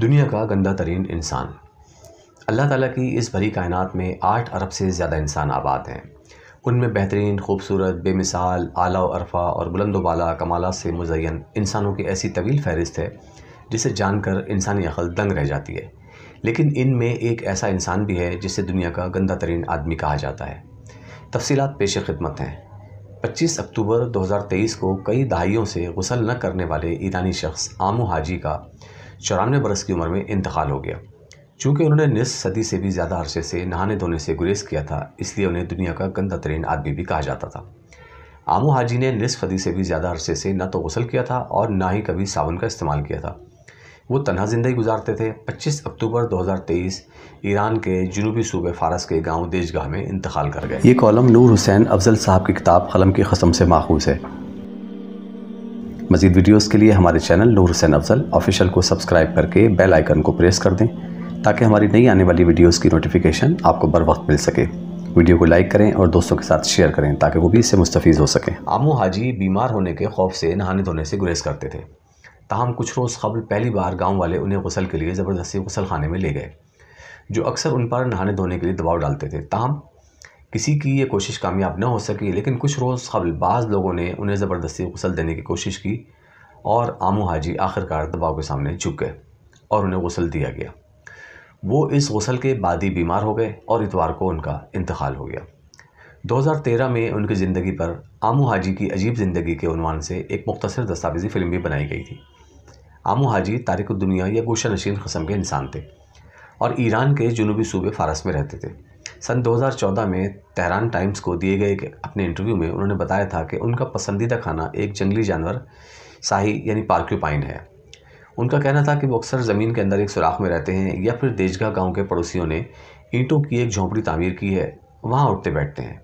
دنیا کا گندہ ترین انسان۔ اللہ تعالیٰ کی اس بھری کائنات میں 8 ارب سے زیادہ انسان آباد ہیں۔ ان میں بہترین، خوبصورت، بے مثال، اعلیٰ و ارفع اور بلند و بالا کمالات سے مزین انسانوں کی ایسی طویل فہرست ہے جسے جان کر انسانی عقل دنگ رہ جاتی ہے۔ لیکن ان میں ایک ایسا انسان بھی ہے جسے دنیا کا گندہ ترین آدمی کہا جاتا ہے۔ تفصیلات پیش خدمت ہیں۔ 25 اکتوبر 2023 کو کئی دہائیوں سے غسل نہ کرنے والے ایرانی شخص آمو حاجی کا 94 برس کی عمر میں انتقال ہو گیا۔ چونکہ انہوں نے نصف صدی سے بھی زیادہ عرصے سے نہانے دھونے سے گریز کیا تھا، اس لیے انہیں دنیا کا گندہ ترین آدمی بھی کہا جاتا تھا۔ آمو حاجی نے نصف صدی سے بھی زیادہ عرصے سے نہ تو غسل کیا تھا اور نہ ہی کبھی صابن کا استعمال کیا تھا۔ وہ تنہا زندگی گزارتے تھے۔ 25 اکتوبر 2023 ایران کے جنوبی صوبے فارس کے گاؤں دیجگاہ میں انتقال کر گئے۔ یہ کالم نور حسین افضل صاحب کی کتاب قلم کی قسم سے ماخوذ ہے۔ مزید ویڈیوز کے لیے ہمارے چینل نور حسین افضل آفیشیل کو سبسکرائب کر کے بیل آئیکن کو پریس کر دیں تاکہ ہماری نئی آنے والی ویڈیوز کی نوٹیفیکیشن آپ کو بر وقت مل سکے۔ ویڈیو کو لائک کریں اور دوستوں کے ساتھ شیئر کریں تاکہ وہ بھی اس سے مستفید ہو سکیں۔ آمو حاجی بیمار ہونے کے خوف سے نہانے دھونے سے گریز کرتے تھے۔ تاہم کچھ روز قبل پہلی بار گاؤں والے انہیں غسل کے لیے زبردستی غسل خانے میں لے گئے، جو اکثر ان پر نہانے دھونے کے لیے دباؤ ڈالتے تھے۔ تاہم کسی کی یہ کوشش کامیاب نہ ہو سکی، لیکن کچھ روز قبل بعض لوگوں نے انہیں زبردستی غسل دینے کی کوشش کی اور آمو حاجی آخرکار دباؤ کے سامنے جھک گئے اور انہیں غسل دیا گیا۔ وہ اس غسل کے بعد ہی بیمار ہو گئے اور اتوار کو ان کا انتقال ہو گیا۔ 2013 میں ان کی زندگی پر آمو حاجی کی عجیب زندگی کے عنوان سے ایک مختصر دستاویزی فلم بھی بنائی گئی تھی۔ آمو حاجی تارک الدنیا یا گوشہ نشین قسم کے انسان تھے اور ایران کے جنوبی صوبے فارس میں رہتے تھے۔ سن 2014 میں تہران ٹائمز کو دیے گئے اپنے انٹرویو میں انہوں نے بتایا تھا کہ ان کا پسندیدہ کھانا ایک جنگلی جانور ساہی یعنی پارکیوپائن ہے۔ ان کا کہنا تھا کہ وہ اکثر زمین کے اندر ایک سوراخ میں رہتے ہیں یا پھر دیجگاہ گاؤں کے پڑوسیوں نے اینٹوں کی ایک جھونپڑی تعمیر کی ہے، وہاں اٹھتے بیٹھتے ہیں۔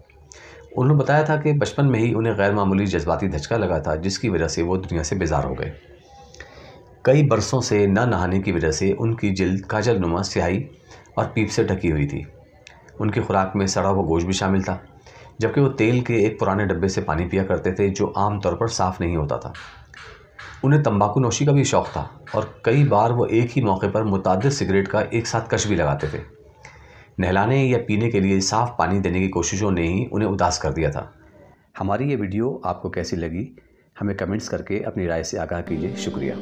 انہوں نے بتایا تھا کہ بچپن میں ہی انہیں غیر معمولی جذباتی دھچکا لگا تھا جس کی وجہ سے وہ دنیا سے بیزار ہو گئے۔ کئی برسوں سے نہ نہانے کی وجہ سے ان کی جلد کاجل نما سیاہی اور پیپ سے ڈھکی ہوئی تھی۔ ان کی خوراک میں سڑا ہوا گوشت بھی شامل تھا، جبکہ وہ تیل کے ایک پرانے ڈبے سے پانی پیا کرتے تھے جو عام طور پر صاف نہیں ہوتا تھا۔ انہیں تمباکو نوشی کا بھی شوق تھا اور کئی بار وہ ایک ہی موقع پر متعدد سگریٹ کا ایک ساتھ کش بھی لگاتے تھے۔ نہلانے یا پینے کے لیے صاف پانی دینے کی کوششوں نے ہی انہیں اداس کر دیا تھا۔ ہماری یہ ویڈیو آپ کو کیسی لگی؟ ہمیں کمنٹس کر کے اپنی رائے سے آگاہ کیجیے۔ شکریہ۔